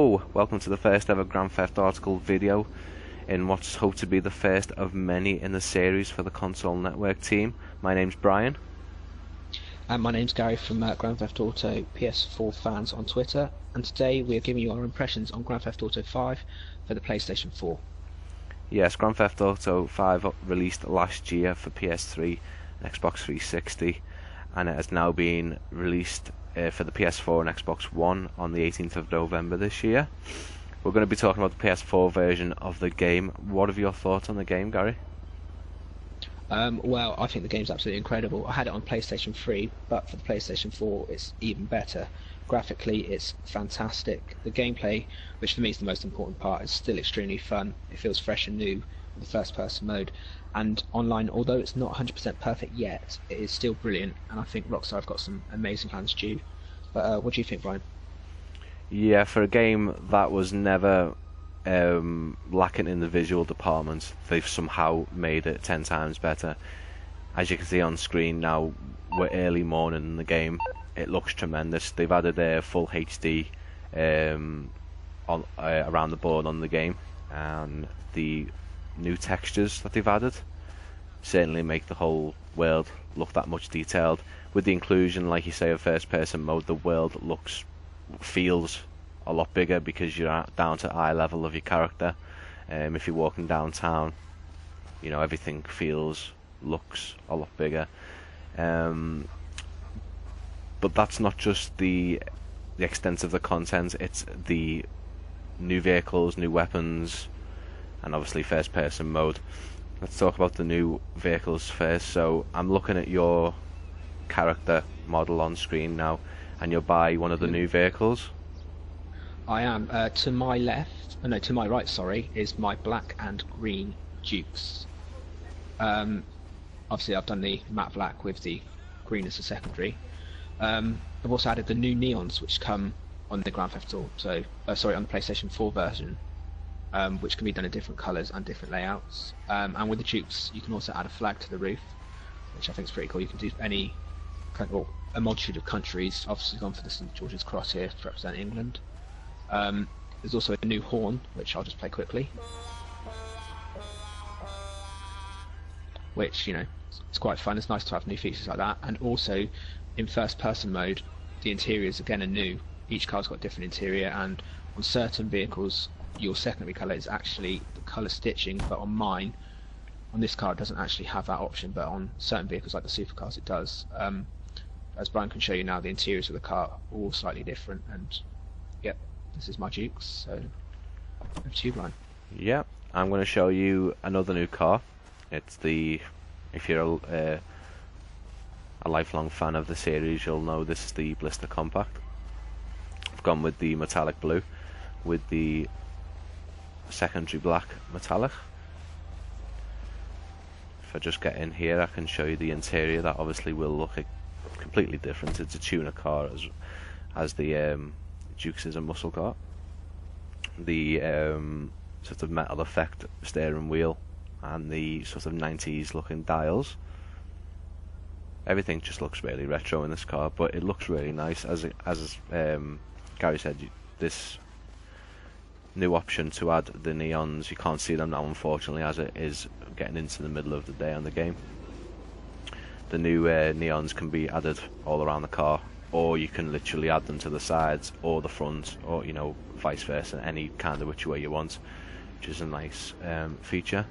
Hello, welcome to the first ever Grand Theft Auto video in what's hoped to be the first of many in the series for the Console Network team. My name's Brian. And my name's Gary from Grand Theft Auto PS4 fans on Twitter, and today we are giving you our impressions on Grand Theft Auto 5 for the PlayStation 4. Yes, Grand Theft Auto 5 released last year for PS3 and Xbox 360, and it has now been released for the PS4 and Xbox One on the 18th of November this year. We're going to be talking about the PS4 version of the game. What are your thoughts on the game, Gary? Well, I think the game's absolutely incredible. I had it on PlayStation 3, but for the PlayStation 4 it's even better. Graphically it's fantastic. The gameplay, which for me is the most important part, is still extremely fun. It feels fresh and new with the first person mode. And online, although it's not 100% perfect yet, it is still brilliant, and I think Rockstar have got some amazing plans due. But what do you think, Brian? Yeah, for a game that was never lacking in the visual department, they've somehow made it 10 times better. As you can see on screen now, we're early morning in the game. It looks tremendous. They've added a full HD around the board on the game, and the new textures that they've added certainly make the whole world look that much detailed. With the inclusion, like you say, of first person mode, the world feels a lot bigger because you're down to eye level of your character. If you're walking downtown, you know, everything looks a lot bigger. But that's not just the extent of the content, it's the new vehicles, new weapons, and obviously first person mode. Let's talk about the new vehicles first. So I'm looking at your character model on screen now, and you're by one of the new vehicles. I am. To my left, no, to my right, sorry, is my black and green Dukes. Obviously I've done the matte black with the green as a secondary. I've also added the new neons which come on the Grand Theft Auto, on the PlayStation 4 version, which can be done in different colours and different layouts. And with the Dukes you can also add a flag to the roof, which I think is pretty cool. You can do a multitude of countries. Obviously gone for the St George's Cross here to represent England. There's also a new horn, which I'll just play quickly, which, you know, it's quite fun. It's nice to have new features like that. And also in first person mode, the interiors again are new. Each car's got a different interior, and on certain vehicles your secondary colour is actually the colour stitching, but on this car it doesn't actually have that option, but on certain vehicles like the supercars it does. As Brian can show you now, the interiors of the car are all slightly different, and yep, this is my Dukes. So over to you, Brian. Yeah, I'm going to show you another new car. It's if you're a lifelong fan of the series, you'll know this is the Blister Compact. I've gone with the metallic blue with the secondary black metallic. If I just get in here, I can show you the interior. That obviously will look completely different. It's a tuner car as the Dukes is a muscle car. The sort of metal effect steering wheel and the sort of 90s looking dials. Everything just looks really retro in this car, but it looks really nice. As Gary said, this new option to add the neons, you can't see them now unfortunately, as it is getting into the middle of the day on the game. The new neons can be added all around the car, or you can literally add them to the sides or the front, or, you know, vice versa, any kind of which way you want, which is a nice feature.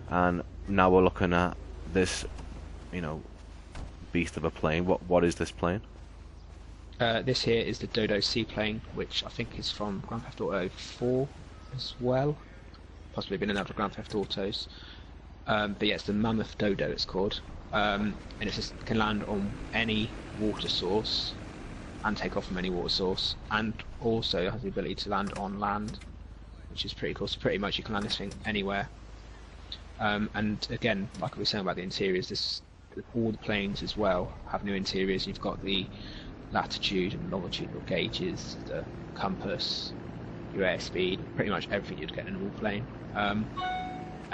And now we're looking at this, you know, beast of a plane. What is this plane? This here is the Dodo seaplane, which I think is from Grand Theft Auto 4 as well, possibly been in other Grand Theft Autos. But yeah, it's the Mammoth Dodo it's called, and it can land on any water source and take off from any water source, and also has the ability to land on land, which is pretty cool. So pretty much you can land this thing anywhere. And again, like we were saying about the interiors, all the planes as well have new interiors. You've got the latitude and longitudinal gauges, the compass, your airspeed, pretty much everything you'd get in a normal plane. And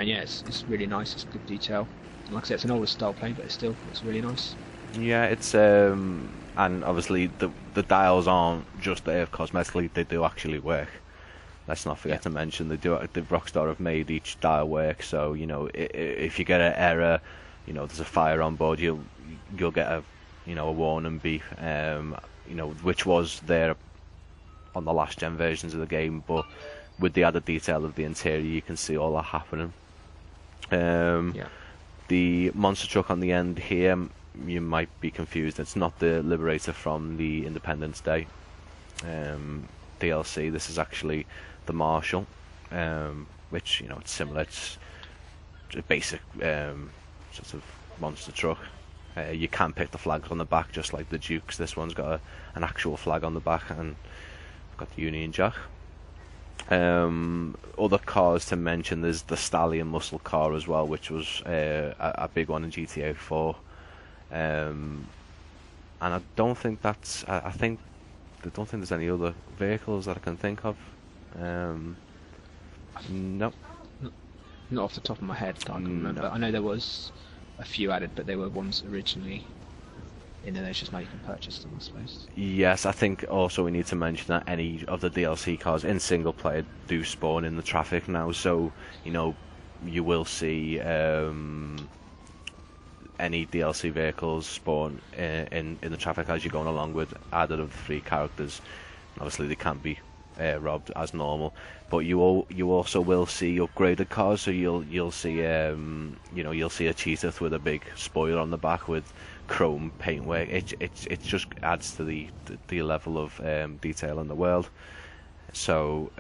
yeah, it's really nice. It's good detail. Like I said, it's an older style plane, but it's really nice. Yeah, it's and obviously the dials aren't just there cosmetically, they do actually work. let's not forget to mention the Rockstar have made each dial work. So if you get an error, there's a fire on board, you'll get a warning beep, which was there on the last gen versions of the game, but with the added detail of the interior, you can see all that happening. The monster truck on the end here, you might be confused. It's not the Liberator from the Independence Day DLC. This is actually the Marshal, which it's similar. It's a basic sort of monster truck. You can pick the flags on the back, just like the Dukes. This one's got an actual flag on the back, and got the Union Jack. Other cars to mention, there's the Stallion muscle car as well, which was a big one in GTA 4. And I don't think that's. I don't think there's any other vehicles that I can think of. No. Not off the top of my head, I can remember. No. I know there was a few added, but they were ones originally in there. It's just now you can purchase them, I suppose. Yes, I think also we need to mention that any of the DLC cars in single player do spawn in the traffic now, so you will see any DLC vehicles spawn in the traffic as you're going along with either of the three characters. Obviously they can't be robbed as normal, but you also will see upgraded cars. So you'll see you'll see a Cheetah with a big spoiler on the back with chrome paintwork. It just adds to the level of detail in the world. So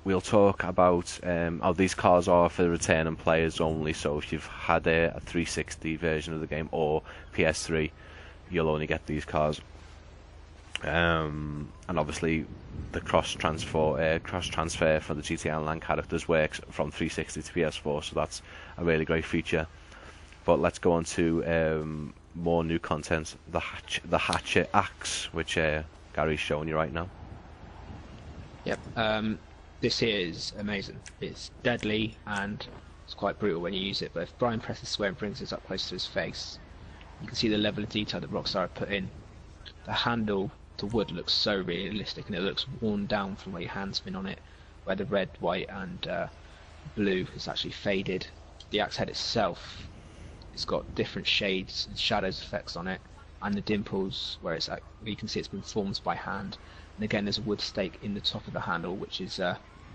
we'll talk about these cars are for returning players only. So if you've had a 360 version of the game or PS3, you'll only get these cars. And obviously the cross transfer for the GTA Online characters works from 360 to PS4, so that's a really great feature. But let's go on to more new content. The Hatchet Axe, which Gary's showing you right now. Yep. This here is amazing. It's deadly and it's quite brutal when you use it. But if Brian presses square and brings this up close to his face, you can see the level of detail that Rockstar have put in. The handle, the wood looks so realistic, and it looks worn down from where your hand's been on it, where the red, white and blue is actually faded. The axe head itself, it's got different shades and shadows effects on it, and the dimples where you can see it's been formed by hand. And again, there's a wood stake in the top of the handle, which is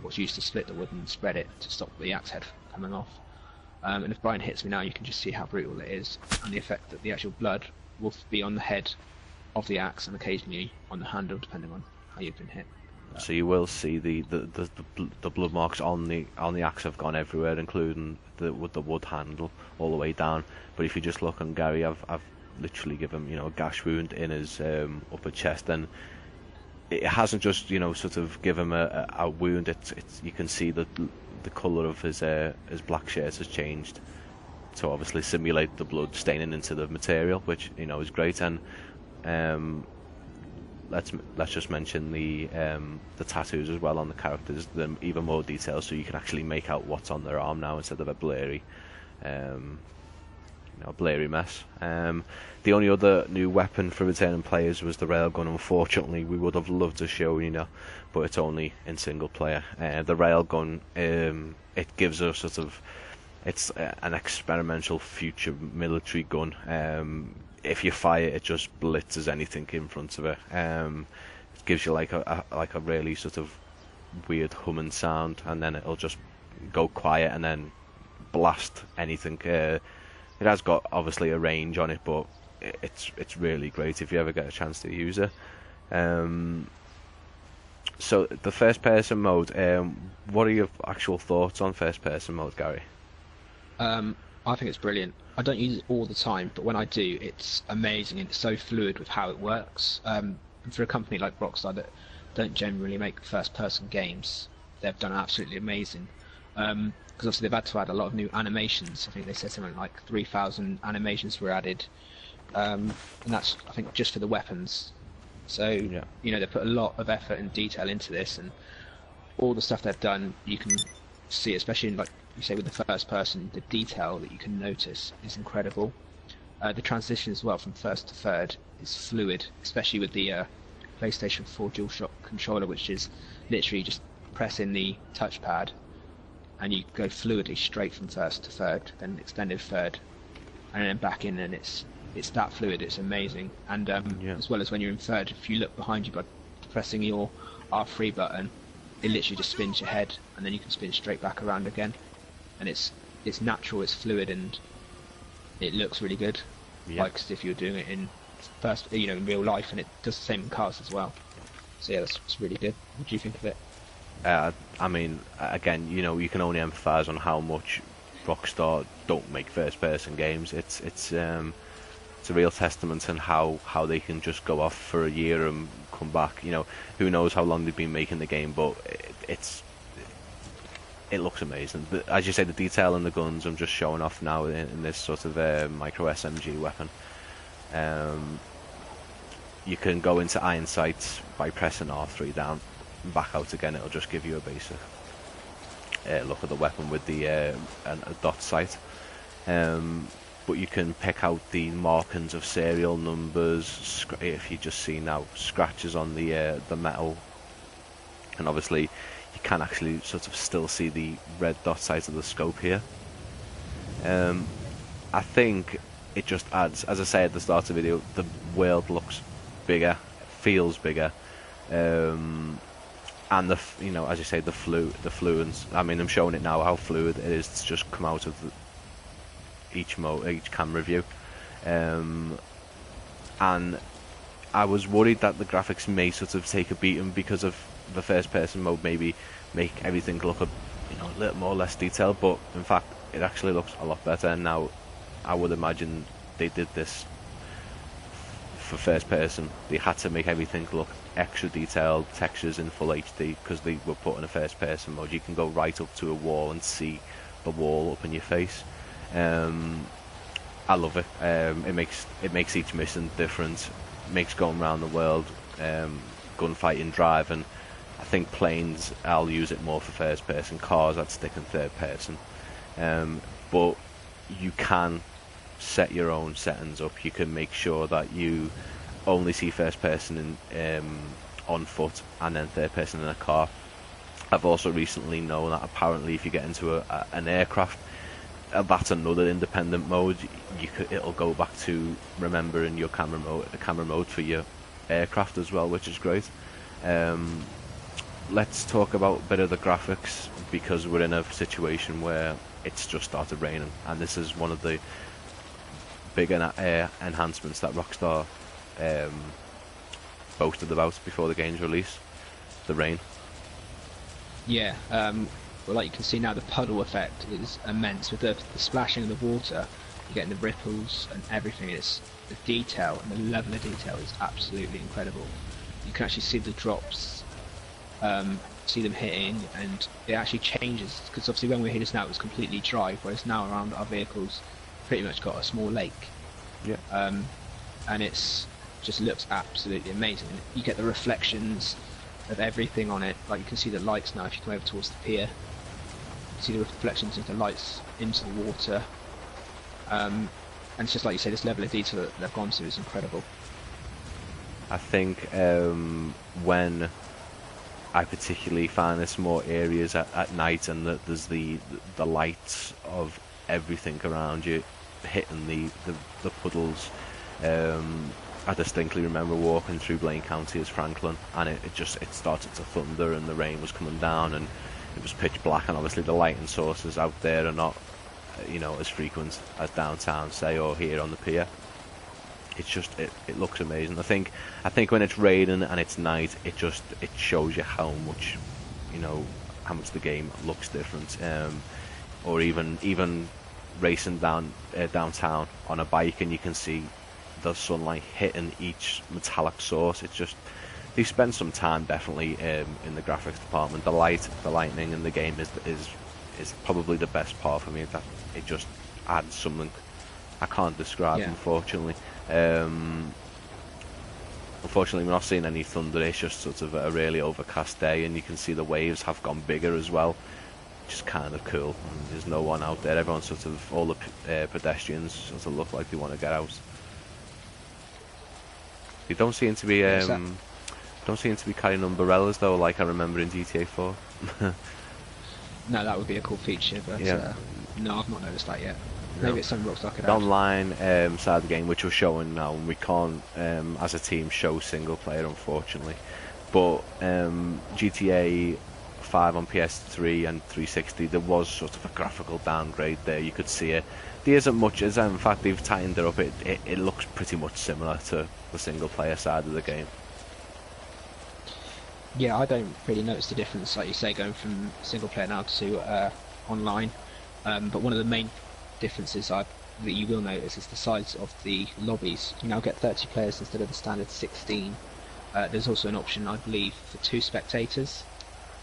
what's used to split the wood and spread it to stop the axe head coming off. And if Brian hits me now, you can just see how brutal it is, and the effect that the actual blood will be on the head of the axe and occasionally on the handle, depending on how you've been hit. So you will see the blood marks on the axe have gone everywhere, including the wood handle all the way down. But if you just look on Gary, I've literally given him a gash wound in his upper chest, and it hasn't just sort of give him a wound. It's you can see that the colour of his black shirt has changed to obviously simulate the blood staining into the material, which is great. And let's just mention the tattoos as well on the characters, them even more detail, so you can actually make out what's on their arm now instead of a blurry mess. The only other new weapon for returning players was the railgun. Unfortunately, we would have loved to show but it's only in single player. The railgun, it gives us sort of, it's an experimental future military gun. If you fire it, just blitzes anything in front of it. It gives you like a really sort of weird humming sound, and then it'll just go quiet and then blast anything. It has got obviously a range on it, but it's really great if you ever get a chance to use it. So the first person mode, what are your actual thoughts on first person mode, Gary? I think it's brilliant. I don't use it all the time, but when I do, it's amazing, and it's so fluid with how it works. And for a company like Rockstar that don't generally make first-person games, they've done absolutely amazing. Because obviously they've had to add a lot of new animations. I think they said something like 3,000 animations were added, and that's, I think, just for the weapons. So they put a lot of effort and detail into this, and all the stuff they've done, you can see, especially in, like you say, with the first person, the detail that you can notice is incredible. The transition as well from first to third is fluid, especially with the PlayStation 4 DualShock controller, which is literally just press in the touchpad, and you go fluidly straight from first to third, then extended third, and then back in, and it's that fluid. It's amazing. And as well as when you're in third, if you look behind you by pressing your R3 button, it literally just spins your head, and then you can spin straight back around again. And it's natural, it's fluid, and it looks really good, like as if you were doing it in first, in real life, and it does the same in cars as well. So yeah, that's really good. What do you think of it? I mean, again, you can only empathise on how much Rockstar don't make first-person games. It's a real testament in how they can just go off for a year and come back. Who knows how long they've been making the game, but it looks amazing. As you say, the detail in the guns, I'm just showing off now in this sort of micro SMG weapon. You can go into iron sights by pressing R3 down and back out again. It'll just give you a basic look at the weapon with the a dot sight. But you can pick out the markings of serial numbers. If you just see now scratches on the metal, and obviously you can actually sort of still see the red dot sight of the scope here. I think it just adds, as I say at the start of the video, the world looks bigger, feels bigger, and as you say, the fluence. I mean, I'm showing it now how fluid it is to just come out of each camera view, and I was worried that the graphics may sort of take a beating because of the first-person mode, maybe make everything look a little more less detailed. But in fact, it actually looks a lot better. And now, I would imagine they did this for first person. They had to make everything look extra detailed, textures in full HD, because they were put in a first person mode. You can go right up to a wall and see the wall up in your face. I love it. It makes each mission different. Makes going around the world, gunfighting, driving. I think planes, I'll use it more for first person. Cars, I'd stick in third person. But you can set your own settings up. You can make sure that you only see first person on foot, and then third person in a car. I've also recently known that apparently if you get into an aircraft, that's another independent mode. It'll go back to remembering your camera mode for your aircraft as well, which is great. Let's talk about a bit of the graphics, because we're in a situation where it's just started raining, and this is one of the big enhancements that Rockstar boasted about before the game's release. The rain. Yeah, well, like you can see now, the puddle effect is immense with the splashing of the water. You're getting the ripples and everything. It's the detail and the level of detail is absolutely incredible. You can actually see the drops, see them hitting, and it actually changes, because obviously when we're here just now it was completely dry, whereas now around our vehicles pretty much got a small lake. Yeah. And it's just looks absolutely amazing. You get the reflections of everything on it. Like you can see the lights now if you come over towards the pier. You see the reflections of the lights into the water. And it's just like you say, this level of detail that they've gone to is incredible. I think when I particularly find there's more areas at night, and that there's the lights of everything around you hitting the puddles. I distinctly remember walking through Blaine County as Franklin, and it started to thunder, and the rain was coming down, and it was pitch black, and obviously the lighting sources out there are not as frequent as downtown, say, or here on the pier. It's just it looks amazing. I think when it's raining and it's night, it shows you how much the game looks different. Or even racing downtown on a bike, and you can see the sunlight hitting each metallic source. It's just, they spend some time definitely in the graphics department. The lightning in the game is probably the best part for me. That it just adds something I can't describe, unfortunately. Unfortunately, we're not seeing any thunder. It's just sort of a really overcast day, and you can see the waves have gone bigger as well, which is kind of cool. And there's no one out there. Everyone's sort of, all the pedestrians sort of look like they want to get out. They don't seem to be Don't seem to be carrying umbrellas though, like I remember in GTA 4. No, that would be a cool feature, but Yeah. no, I've not noticed that yet. No. Maybe it's something Rockstar could The add. online side of the game, which we're showing now, and we can't, as a team, show single player, unfortunately. But GTA 5 on PS3 and 360, there was sort of a graphical downgrade there. You could see it. There isn't much, as in fact they've tightened it up. It looks pretty much similar to the single player side of the game. Yeah, I don't really notice the difference, like you say, going from single player now to online. But one of the main differences that you will notice is the size of the lobbies. You now get 30 players instead of the standard 16. There's also an option, I believe, for 2 spectators.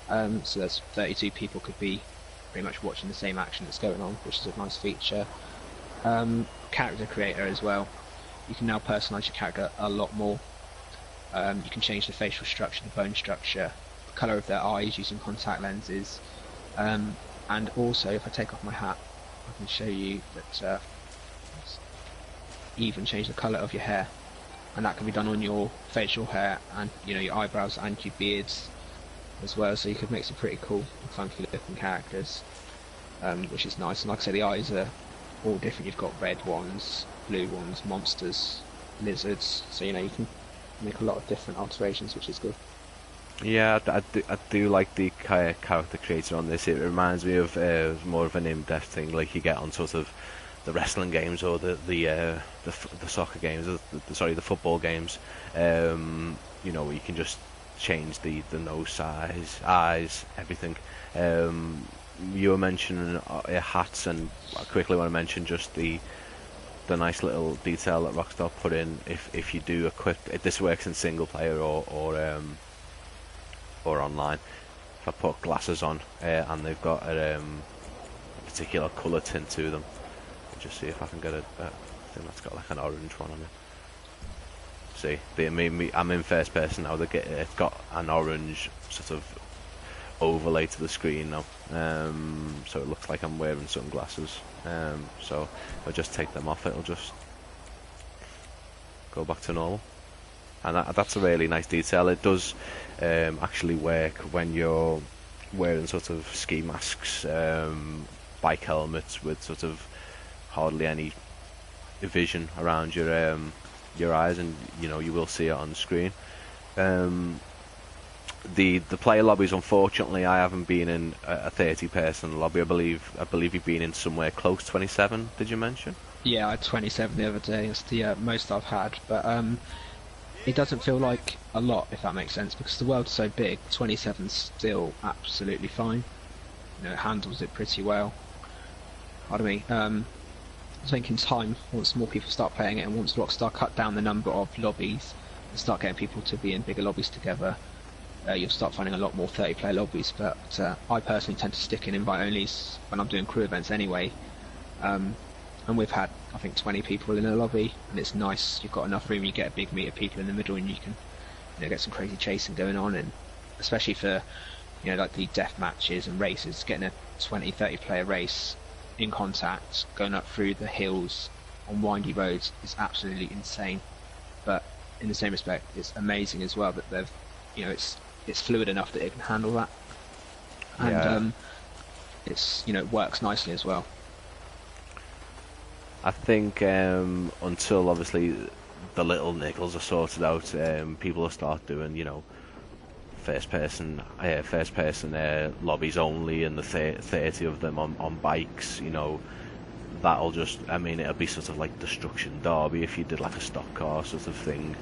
So there's 32 people could be pretty much watching the same action that's going on, which is a nice feature. Character creator as well. You can now personalise your character a lot more. You can change the facial structure, the bone structure, the colour of their eyes using contact lenses, and also if I take off my hat I can show you that even change the colour of your hair, and that can be done on your facial hair and your eyebrows and your beards as well, so you could make some pretty cool and funky looking characters, which is nice. And like I say, the eyes are all different. You've got red ones, blue ones, monsters, lizards, so you can make a lot of different alterations, which is good. Yeah, I do like the character creator on this. It reminds me of more of an in-depth thing like you get on sort of the wrestling games or the soccer games, the football games. Where you can just change the nose size, eyes, everything. You were mentioning hats, and I quickly want to mention just the nice little detail that Rockstar put in. If you do if this works in single player or online. If I put glasses on and they've got a particular colour tint to them, I'll just see if I can get a thing that's got like an orange one on it. See, I'm in first person now. It's got an orange sort of overlay to the screen now, so it looks like I'm wearing sunglasses. So if I just take them off, it'll just go back to normal. And that's a really nice detail. It does actually work when you're wearing sort of ski masks, bike helmets with sort of hardly any vision around your eyes, and you will see it on the screen. The player lobbies, unfortunately, I haven't been in a 30-person lobby. I believe you've been in somewhere close. 27, did you mention? Yeah, I had 27 the other day. It's the most I've had, but it doesn't feel like a lot, if that makes sense, because the world's so big. 27's still absolutely fine. It handles it pretty well. I think in time, once more people start playing it, and once Rockstar cut down the number of lobbies and start getting people to be in bigger lobbies together, you'll start finding a lot more 30-player lobbies. But I personally tend to stick in invite-onlys when I'm doing crew events anyway. And we've had, I think, 20 people in a lobby, and it's nice. You've got enough room, you get a big meet of people in the middle, and you can get some crazy chasing going on. And especially for like the death matches and races, getting a 20-30 player race in contact, going up through the hills on windy roads is absolutely insane. But in the same respect, it's amazing as well that they've it's fluid enough that it can handle that, and it's it works nicely as well. I think until obviously the little niggles are sorted out, people will start doing first person lobbies only, and the 30 of them on bikes. That'll just, it'll be sort of like Destruction Derby if you did like a stock car sort of thing.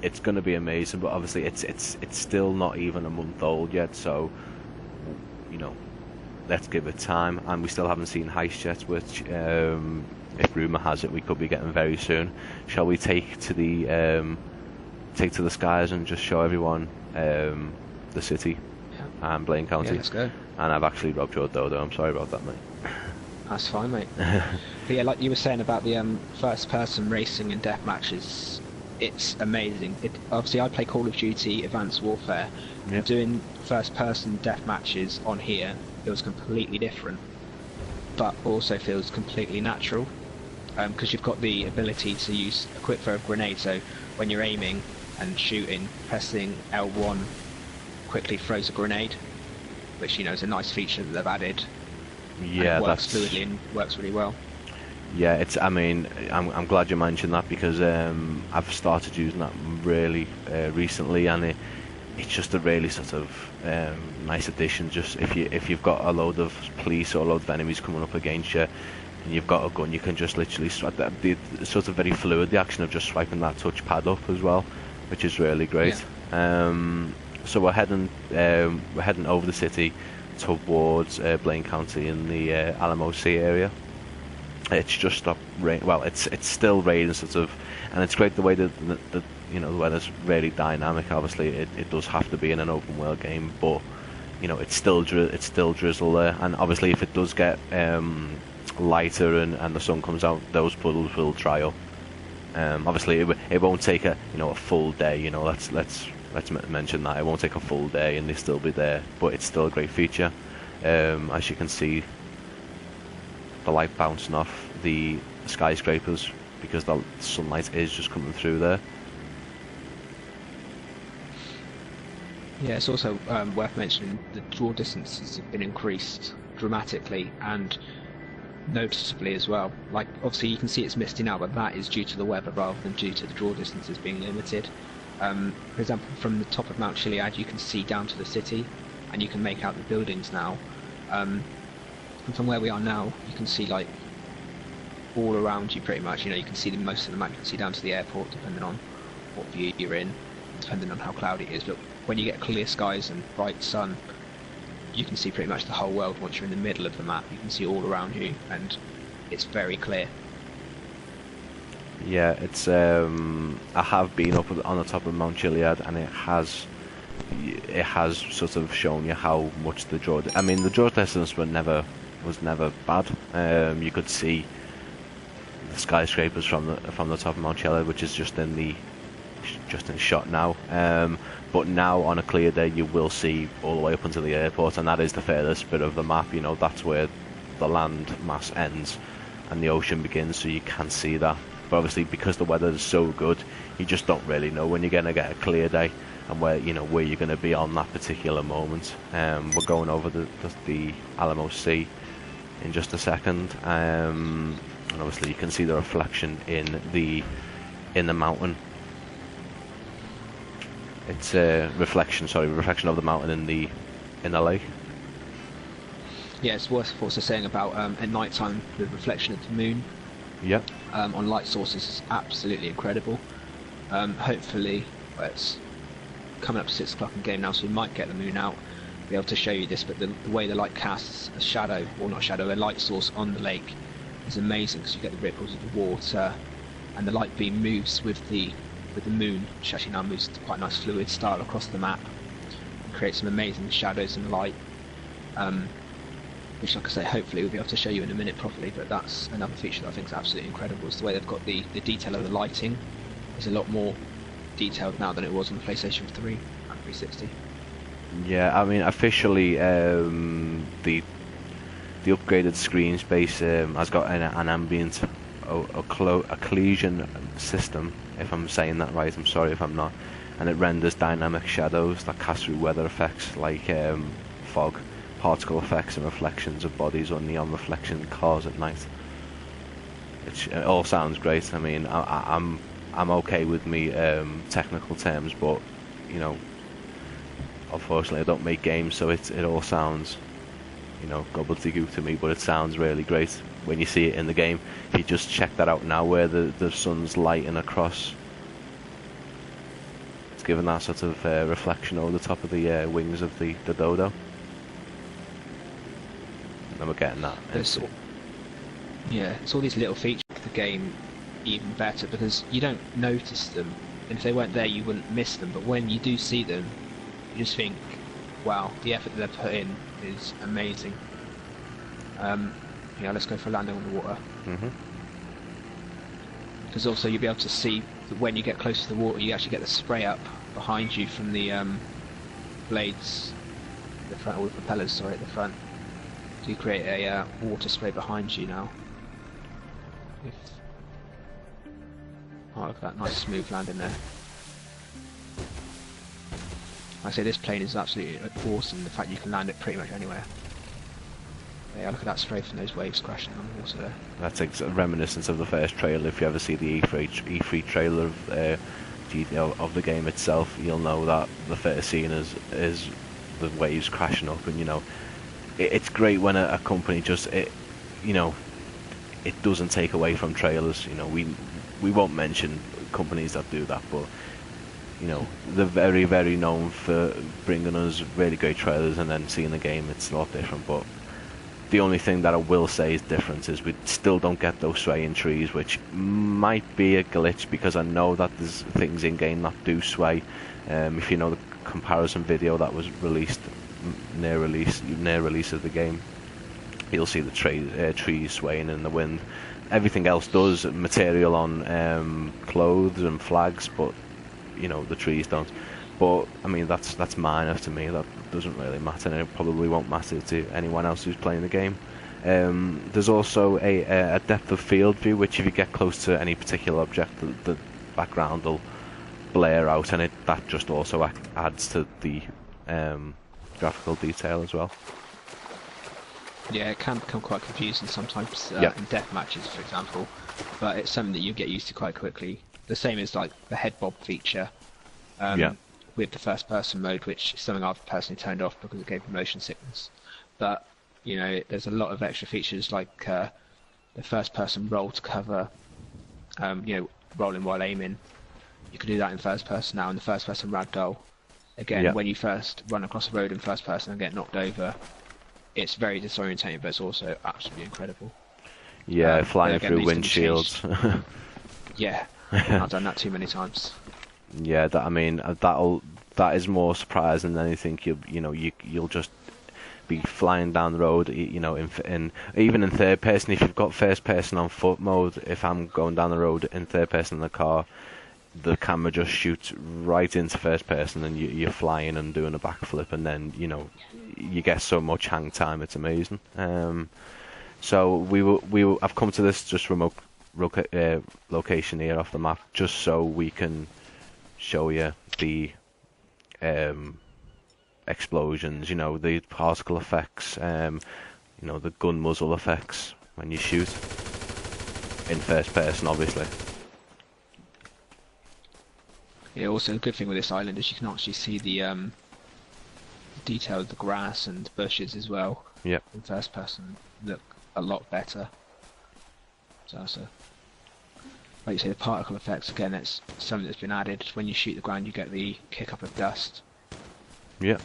It's going to be amazing, but obviously it's still not even a month old yet, so let's give it time. And we still haven't seen heist yet, which if rumour has it we could be getting very soon. Shall we take to the skies and just show everyone the city and Blaine County? Yeah, let's go. And I've actually robbed your dodo, I'm sorry about that, mate. That's fine, mate. But yeah, like you were saying about the first person racing and death matches, it's amazing. Obviously I play Call of Duty Advanced Warfare, and doing first person death matches on here feels completely different, but also feels completely natural, because you've got the ability to use a quick throw of grenade, so when you're aiming and shooting, pressing L1 quickly throws a grenade, which is a nice feature that they've added. Yeah, and it works that's fluidly and works really well. Yeah, it's. I mean, I'm glad you mentioned that because I've started using that really recently, and it's just a really sort of nice addition. Just if you've got a load of police or a load of enemies coming up against you, and you've got a gun, you can just literally swipe that. It's sort of very fluid, the action of just swiping that touchpad up as well, which is really great. Yeah. So we're heading over the city towards Blaine County in the Alamo Sea area. It's just stopped rain. Well, it's still raining sort of, and it's great the way that the the weather's really dynamic. Obviously, it does have to be in an open world game, but it's still drizzle there, and obviously if it does get lighter and the sun comes out, those puddles will dry up. Obviously, it won't take a full day. Let's mention that it won't take a full day, and they still be there, but it's still a great feature. As you can see, the light bouncing off the skyscrapers because the sunlight is just coming through there. Yeah, it's also worth mentioning the draw distances have been increased dramatically and noticeably as well. Like, obviously you can see it's misty now, but that is due to the weather rather than due to the draw distances being limited. For example, from the top of Mount Chiliad you can see down to the city and you can make out the buildings now. And from where we are now, you can see like all around you pretty much. You can see most of the map. You can see down to the airport, depending on what view you're in, depending on how cloudy it is. But when you get clear skies and bright sun, you can see pretty much the whole world. Once you're in the middle of the map, you can see all around you, and it's very clear. Yeah, it's. I have been up on the top of Mount Chiliad, and it has sort of shown you how much the draw. I mean, the draw distance was never bad. You could see the skyscrapers from the top of Mount Chiliad, which is just in shot now. But now on a clear day, you will see all the way up until the airport, and that is the furthest bit of the map. That's where the land mass ends and the ocean begins, so you can see that. But obviously, because the weather is so good, you just don't really know when you're going to get a clear day and where you're going to be on that particular moment. We're going over the Alamo Sea in just a second, and obviously you can see the reflection in the mountain. It's a reflection of the mountain in the lake. Yeah, it's worth also saying about at night time the reflection of the moon. Yeah. On light sources is absolutely incredible. Hopefully, it's coming up to 6 o'clock in game now, so we might get the moon out, be able to show you this. But the way the light casts a shadow, or not shadow, a light source on the lake is amazing because you get the ripples of the water, and the light beam moves with the moon, which actually now moves quite a nice fluid style across the map, and creates some amazing shadows and light. Which, like I say, hopefully we'll be able to show you in a minute properly, but that's another feature that I think is absolutely incredible. Is the way they've got the detail of the lighting is a lot more detailed now than it was on the PlayStation 3 and 360. Yeah, I mean, officially, the upgraded screen space has got an ambient occlusion system, if I'm saying that right. I'm sorry if I'm not. And it renders dynamic shadows that cast through weather effects like fog, particle effects, and reflections of bodies or neon reflection cars at night. It all sounds great. I mean, I'm okay with me technical terms, but unfortunately I don't make games, so it all sounds gobbledygook to me, but it sounds really great when you see it in the game. If you just check that out now, where the sun's lighting across, it's giving that sort of reflection over the top of the wings of the dodo. And we're getting that. It's all these little features make the game even better because you don't notice them, and if they weren't there you wouldn't miss them, but when you do see them you just think, wow, the effort that they've put in is amazing. Yeah, let's go for landing on the water. Because also you'll be able to see that when you get close to the water you actually get the spray up behind you from the blades, the front, or the propellers, sorry, at the front. So you create a water spray behind you now. Oh, look at that nice smooth landing there. I say this plane is absolutely awesome. The fact you can land it pretty much anywhere. Yeah, look at that spray from those waves crashing on the water there. That's reminiscent of the first trailer. If you ever see the E3 trailer of the game itself, you'll know that the first scene is the waves crashing up, and it's great when a company just it doesn't take away from trailers. We won't mention companies that do that, but they're very, very known for bringing us really great trailers, and then seeing the game, it's a lot different. But the only thing that I will say is different is we still don't get those swaying trees, which might be a glitch, because I know that there's things in game that do sway. If you know the comparison video that was released near release of the game, you'll see the trees swaying in the wind. Everything else does, material on clothes and flags, but the trees don't. But I mean, that's minor to me. That doesn't really matter, and it probably won't matter to anyone else who's playing the game. There's also a depth of field view, which if you get close to any particular object, the background will blare out, and that just also adds to the graphical detail as well. Yeah, it can become quite confusing sometimes in death matches, for example, but it's something that you get used to quite quickly. The same as like the head bob feature with the first person mode, which is something I've personally turned off because it gave me motion sickness. But there's a lot of extra features like the first person roll to cover, rolling while aiming. You can do that in first person now, and the first person ragdoll. Again, when you first run across the road in first person and get knocked over, it's very disorientating, but it's also absolutely incredible. Yeah, flying through windshields. Yeah, I've done that too many times. Yeah, that is more surprising than anything. You'll just be flying down the road, in even in third person. If you've got first person on foot mode, if I'm going down the road in third person in the car, the camera just shoots right into first person, and you're flying and doing a backflip, and then you get so much hang time. It's amazing. So I've come to this just remote location here off the map, just so we can show you the explosions, the particle effects, the gun muzzle effects when you shoot in first person, obviously. Yeah, also the good thing with this island is you can actually see the detail of the grass and bushes as well. Yep. In first person look a lot better. So like you say, the particle effects, again, it's something that's been added. When you shoot the ground, you get the kick up of dust. Yeah.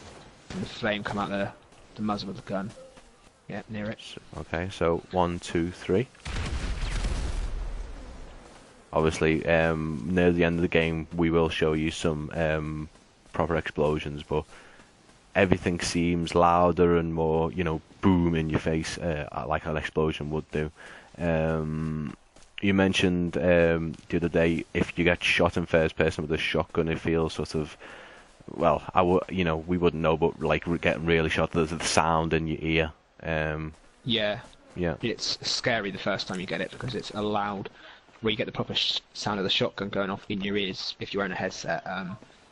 And the flame come out the muzzle of the gun. Yeah, near it. Okay, so 1, 2, 3. Obviously, near the end of the game, we will show you some proper explosions, but everything seems louder and more, boom in your face, like an explosion would do. You mentioned the other day, if you get shot in first person with a shotgun, it feels sort of, well, we wouldn't know, but like getting really shot, there's the sound in your ear. Yeah. Yeah. It's scary the first time you get it because it's a loud, where you get the proper sound of the shotgun going off in your ears if you're wearing a headset.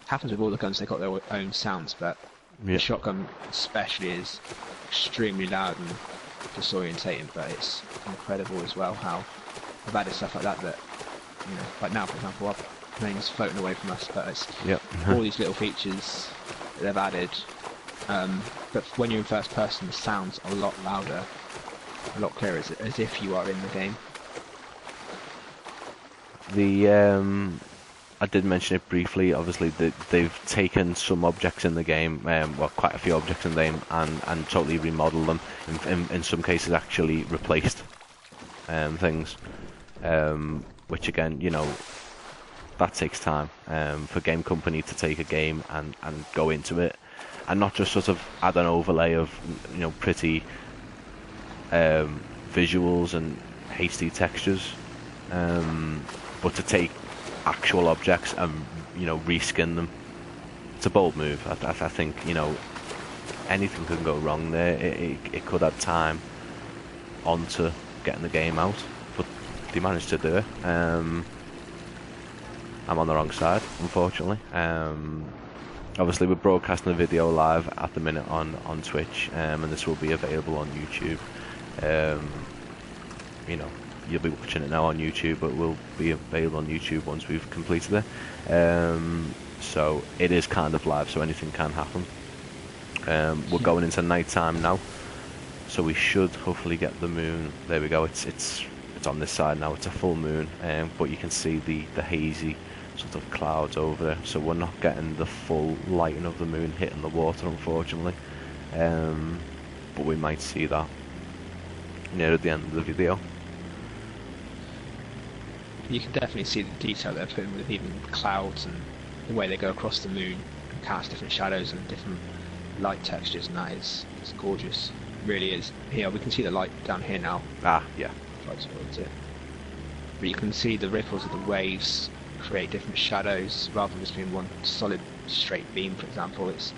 Happens with all the guns, they've got their own sounds, but the shotgun especially is extremely loud and disorientating, but it's incredible as well how I've added stuff like that, like now, for example, our plane's floating away from us, but it's all these little features that they've added. But when you're in first person, the sound's a lot louder, a lot clearer, as if you are in the game. I did mention it briefly. Obviously, they've taken some objects in the game, well, quite a few objects in the game, and totally remodeled them. In some cases, actually replaced things, which again, that takes time for game company to take a game and go into it, and not just sort of add an overlay of pretty visuals and hasty textures, but to take actual objects and reskin them. It's a bold move. I think anything can go wrong there. It could add time onto getting the game out, but they managed to do it. I'm on the wrong side, unfortunately. Obviously, we're broadcasting the video live at the minute on Twitch, and this will be available on YouTube. You know, you'll be watching it now on YouTube, but will be available on YouTube once we've completed it. So it is kind of live, so anything can happen. We're going into night time now, so we should hopefully get the moon. There we go. It's on this side now. It's a full moon, but you can see the hazy sort of clouds over there. So we're not getting the full lighting of the moon hitting the water, unfortunately. But we might see that near the end of the video. You can definitely see the detail they're putting with even clouds and the way they go across the moon and cast different shadows and different light textures, and that is, it's gorgeous. It really is. Here we can see the light down here now. Ah, yeah. But you can see the ripples of the waves create different shadows rather than just being one solid straight beam, for example. It's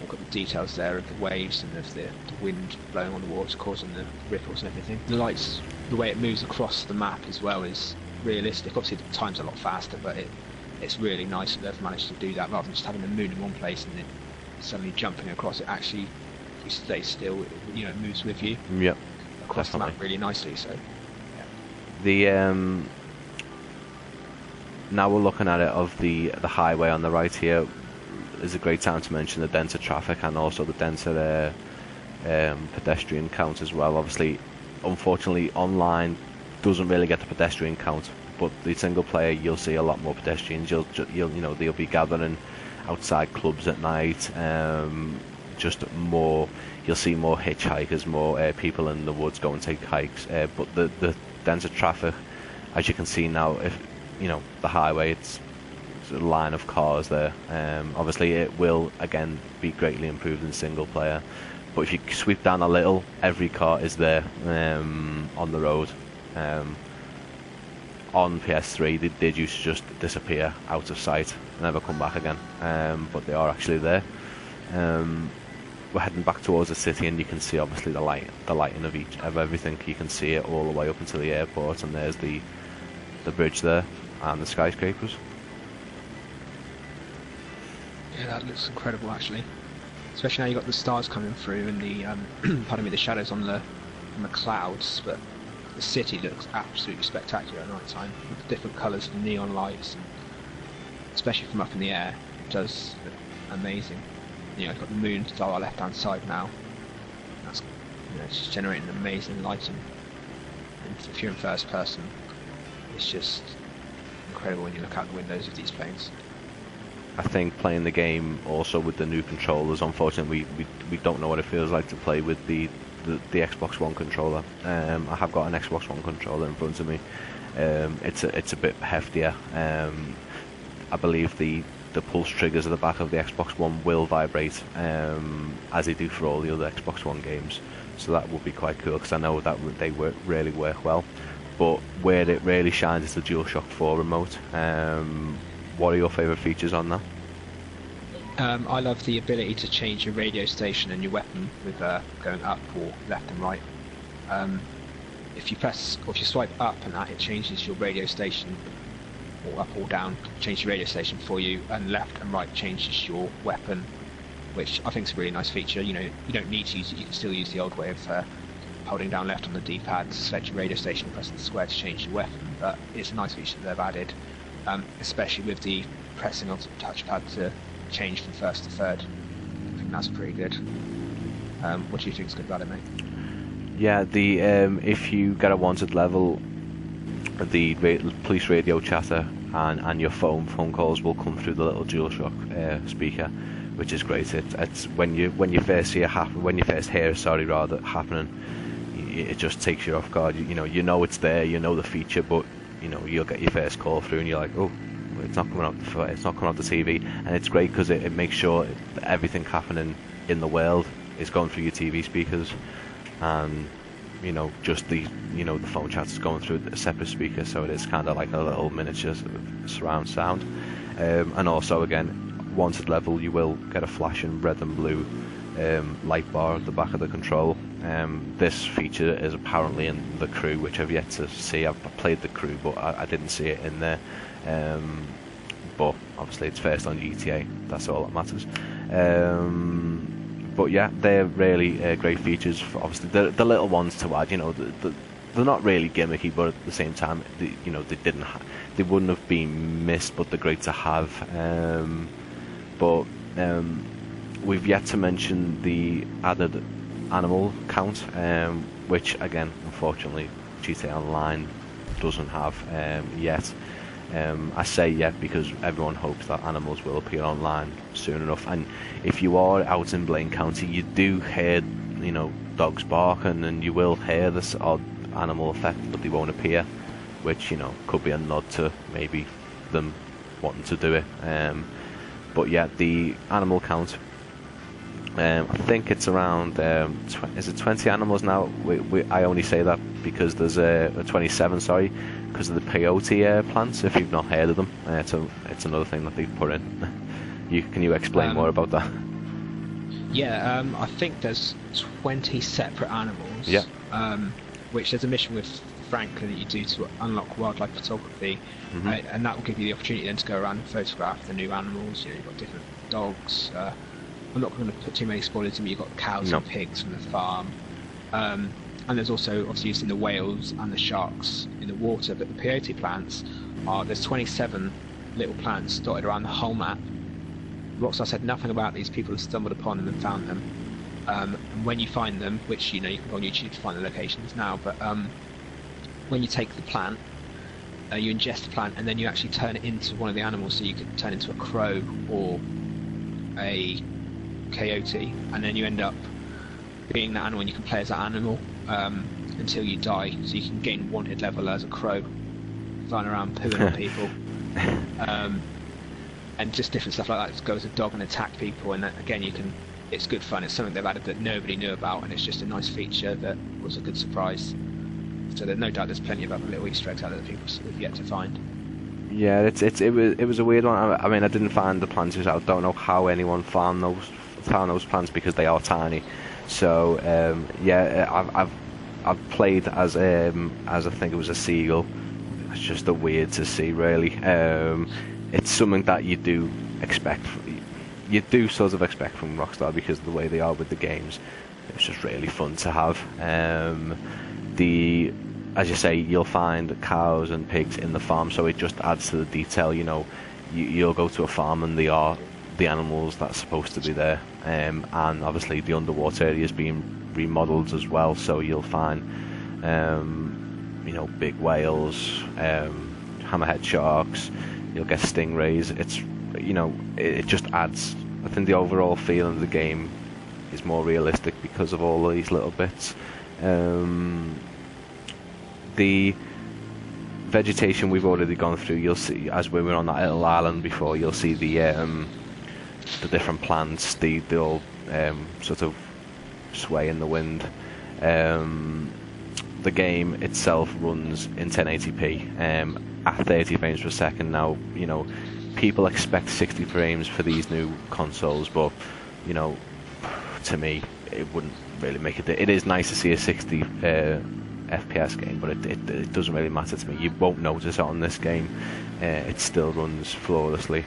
I've got the details there of the waves and of the wind blowing on the water causing the ripples and everything. The lights, the way it moves across the map as well is realistic. Obviously the time's a lot faster, but it's really nice that they've managed to do that rather than just having the moon in one place and then suddenly jumping across it. Actually, if you stay still, it moves with you. Yep. Across Definitely. the map really nicely. So the now we're looking at it of the highway on the right here. Is a great time to mention the denser traffic and also the denser pedestrian count as well. Obviously, unfortunately, online doesn't really get the pedestrian count, but the single player you'll see a lot more pedestrians. They'll be gathering outside clubs at night. Just more, you'll see more hitchhikers, more people in the woods go and take hikes. But the denser traffic, as you can see now, if the highway, it's a line of cars there. Obviously it will again be greatly improved in single player, but if you sweep down a little, every car is there on the road. On PS3 they did used to just disappear out of sight, never come back again, but they are actually there. We're heading back towards the city, and you can see obviously the lighting of everything. You can see it all the way up into the airport, and there's the bridge there and the skyscrapers. yeah, that looks incredible actually. Especially now you've got the stars coming through and the pardon me, the shadows on the clouds, but the city looks absolutely spectacular at night time with the different colours of neon lights, and especially from up in the air, it does look amazing. You've got the moon to our left hand side now. That's it's just generating amazing lighting. And if you're in first person, it's just incredible when you look out the windows of these planes. I think playing the game also with the new controllers, unfortunately we don't know what it feels like to play with the Xbox One controller. I have got an Xbox One controller in front of me. It's a bit heftier. I believe the pulse triggers at the back of the Xbox One will vibrate, as they do for all the other Xbox One games. So that would be quite cool, because I know that they really work well. But where it really shines is the DualShock 4 remote. What are your favourite features on that? I love the ability to change your radio station and your weapon with going up or left and right. If you swipe up and that, it changes your radio station, or up or down, change your radio station for you, and left and right changes your weapon, which I think is a really nice feature. You don't need to use it. You can still use the old way of holding down left on the D-pad to select your radio station and pressing the square to change your weapon. But it's a nice feature that they've added, especially with the pressing of the touchpad to change from first to third. I think that's pretty good. What do you think is good about it, mate? Yeah, if you get a wanted level, the police radio chatter and your phone calls will come through the little DualShock speaker, which is great. It's when you first hear it happening, it just takes you off guard. You know it's there, you know the feature, but you'll get your first call through and you're like, oh, it's not coming off the TV, and it's great because it makes sure that everything happening in the world is going through your TV speakers, and just the phone chat is going through a separate speaker, so it is kind of like a little miniature surround sound. And also, again, wanted level, you will get a flashing red and blue light bar at the back of the control. This feature is apparently in the crew, which I've yet to see. I've played the crew, but I didn't see it in there. but obviously it's first on GTA. That's all that matters. But yeah, they're really great features. For obviously, the little ones to add. They're not really gimmicky, but at the same time, they wouldn't have been missed, but they're great to have. But we've yet to mention the added animal count, which again, unfortunately, GTA Online doesn't have yet. I say yet because everyone hopes that animals will appear online soon enough. And if you are out in Blaine County, you do hear, dogs barking, and you will hear this odd animal effect, but they won't appear, which could be a nod to maybe them wanting to do it. But yeah, the animal count, I think it's around is it 20 animals now? I only say that because there's a 27, sorry, because of the peyote plants. If you've not heard of them, it's another thing that they've put in. Can you explain more about that? Yeah, I think there's 20 separate animals. Yeah. Which there's a mission with Franklin that you do to unlock wildlife photography, and that will give you the opportunity then to go around and photograph the new animals. You've got different dogs. I'm not going to put too many spoilers in, but you've got cows and pigs from the farm. And there's also, obviously, you've seen the whales and the sharks in the water, but the peyote plants there's 27 little plants dotted around the whole map. Rockstar said nothing about these. People have stumbled upon them and found them. And when you find them, which you can go on YouTube to find the locations now, but when you take the plant, you ingest the plant, and then you actually turn it into one of the animals. So you could turn into a crow or a coyote, and then you end up being that animal, and you can play as that animal until you die. So you can gain wanted level as a crow, flying around pooing on people, and just different stuff like that. Just go as a dog and attack people, and again it's good fun. It's something they've added that nobody knew about, and it's just a nice feature that was a good surprise. So there's no doubt there's plenty of other little Easter eggs out there that people have yet to find. Yeah, it was a weird one. I mean, I didn't find the plants. I don't know how anyone found those plants because they are tiny. So yeah, I've played as I think it was a seagull. It's just a weird to see, really. It's something that you do expect. You do sort of expect from Rockstar because of the way they are with the games. It's just really fun to have. As you say, you'll find cows and pigs in the farm, so it just adds to the detail. You'll go to a farm and they are the animals that's supposed to be there, and obviously the underwater area is being remodeled as well. So you'll find, big whales, hammerhead sharks. You'll get stingrays. It just adds. I think the overall feeling of the game is more realistic because of all these little bits. The vegetation we've already gone through. You'll see as we were on that little island before. You'll see the different plants. They all sort of sway in the wind. The game itself runs in 1080p at 30 frames per second. Now, people expect 60 frames for these new consoles, but to me, it wouldn't really make it. It is nice to see a 60 FPS game, but it doesn't really matter to me. You won't notice it on this game. It still runs flawlessly.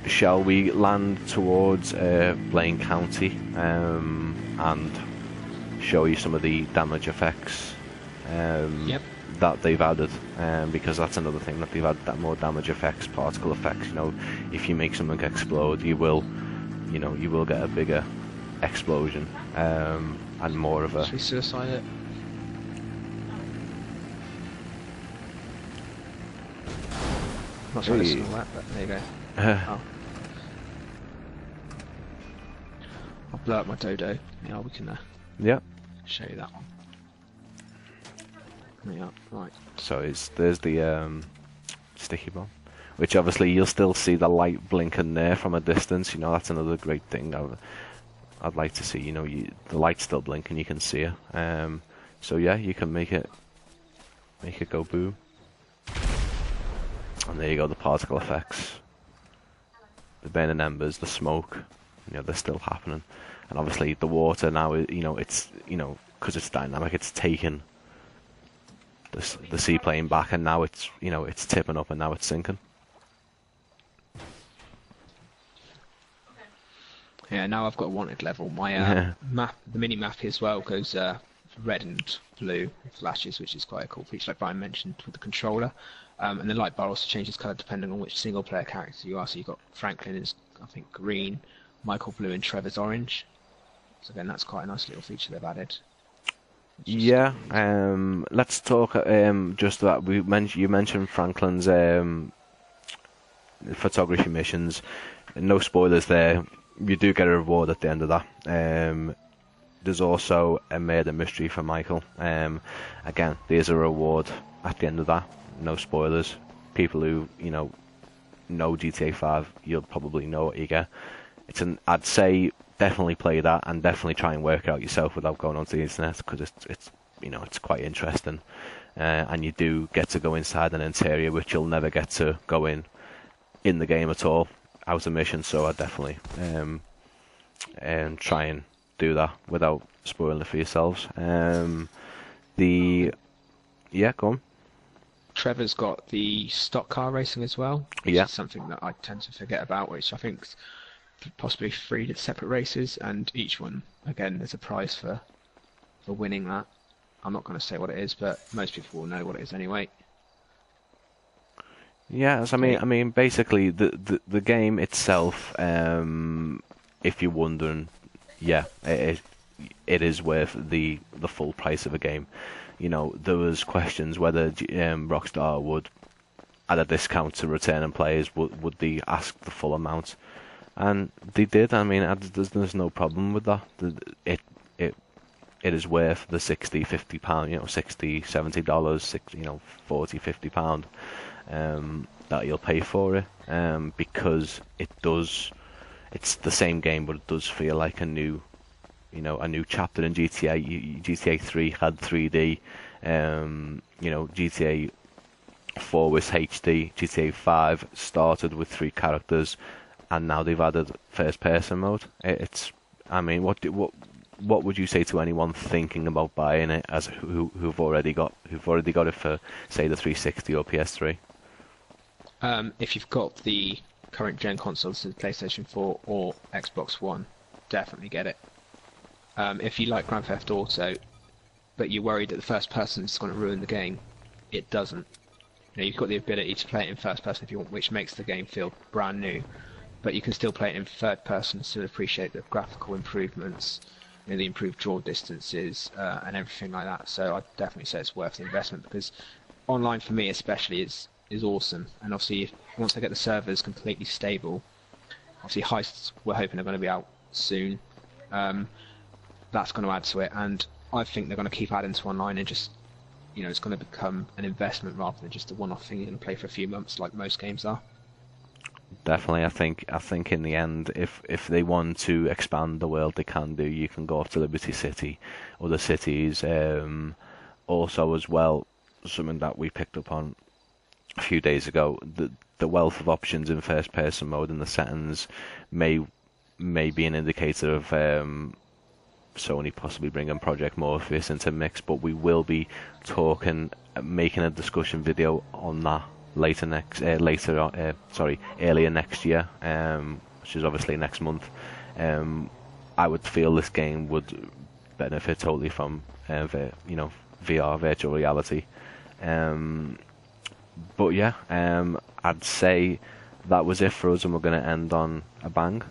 Shall we land towards Blaine County and show you some of the damage effects that they've added? Because that's another thing that they've added, that more damage effects, particle effects. If you make something explode, you will get a bigger explosion and more of a. Should we suicide it? I'm not sure this is all that, but there you go. Oh. I'll blow up my dodo. Yeah, we can show you that one. Yeah, right. So there's the sticky bomb, which obviously you'll still see the light blinking there from a distance. That's another great thing. I'd like to see. The light's still blinking. You can see it. So yeah, you can make it go boom. And there you go. The particle effects, the burning embers, the smoke. They're still happening. And obviously the water now, it's because it's dynamic. It's taking the seaplane back, and now it's it's tipping up and now it's sinking. Yeah, now I've got a wanted level. My map, the mini map as well, goes red and blue flashes, which is quite a cool feature, like Brian mentioned with the controller. And the light bar also changes colour depending on which single player character you are. So you've got Franklin is, I think, green, Michael blue, and Trevor's orange. So again, that's quite a nice little feature they've added. Yeah, let's talk just that you mentioned Franklin's photography missions. No spoilers there. You do get a reward at the end of that. There's also a murder mystery for Michael. Again, there's a reward at the end of that. No spoilers. People who know GTA 5, you'll probably know what you get. I'd say definitely play that and definitely try and work it out yourself without going onto the internet, because it's quite interesting. And you do get to go inside an interior which you'll never get to go in the game at all, out of mission. So I definitely try and do that without spoiling it for yourselves. Yeah, go on. Trevor's got the stock car racing as well, which Yeah. is something that I tend to forget about, which I think is possibly 3 separate races, and each one, again, there's a prize for winning that. I'm not going to say what it is, but most people will know what it is anyway. Yes, I mean, basically the game itself. If you're wondering, yeah, it is worth the full price of a game. There was questions whether Rockstar would add a discount to returning players. Would they ask the full amount? And they did. I mean, there's no problem with that. It is worth the £60, £50, $60, $70, $40, £50 that you'll pay for it, because it's the same game, but it does feel like a new chapter in GTA. GTA 3 had 3D, GTA 4 was HD, GTA 5 started with 3 characters, and now they've added first person mode. What would you say to anyone thinking about buying it, as who've already got it for, say, the 360 or PS3? If you've got the current gen consoles, so the PlayStation 4 or Xbox One, definitely get it. If you like Grand Theft Auto, but you're worried that the first person is going to ruin the game, it doesn't. You've got the ability to play it in first person if you want, which makes the game feel brand new. But you can still play it in third person and still appreciate the graphical improvements, the improved draw distances, and everything like that. So I'd definitely say it's worth the investment, because online for me especially is awesome. And obviously once they get the servers completely stable, obviously heists we're hoping are going to be out soon. That's going to add to it, and I think they're going to keep adding to online, and just it's going to become an investment rather than just a one-off thing you can play for a few months like most games are. Definitely, I think in the end, if they want to expand the world, they can do. You can go off to Liberty City, other cities. Also, as well, something that we picked up on a few days ago, the wealth of options in first-person mode and the settings may be an indicator of Sony possibly bringing Project Morpheus into the mix. But we will be making a discussion video on that earlier next year, which is obviously next month. I would feel this game would benefit totally from VR, virtual reality. But yeah, I'd say that was it for us, and we're going to end on a bang.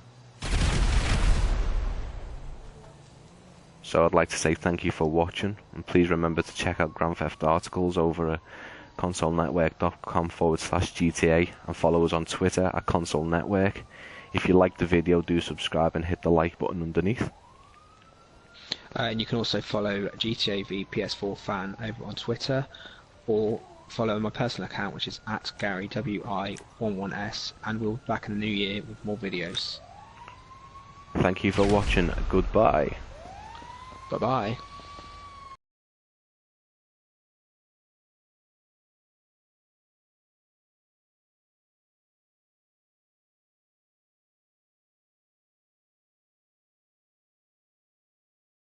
So I'd like to say thank you for watching, and please remember to check out Grand Theft articles over at consolenetwork.com/GTA, and follow us on Twitter at Console Network. If you liked the video, do subscribe and hit the like button underneath. And you can also follow GTA v PS4 fan over on Twitter, or follow my personal account, which is at GaryWI11S, and we'll be back in the new year with more videos. Thank you for watching. Goodbye. Bye bye.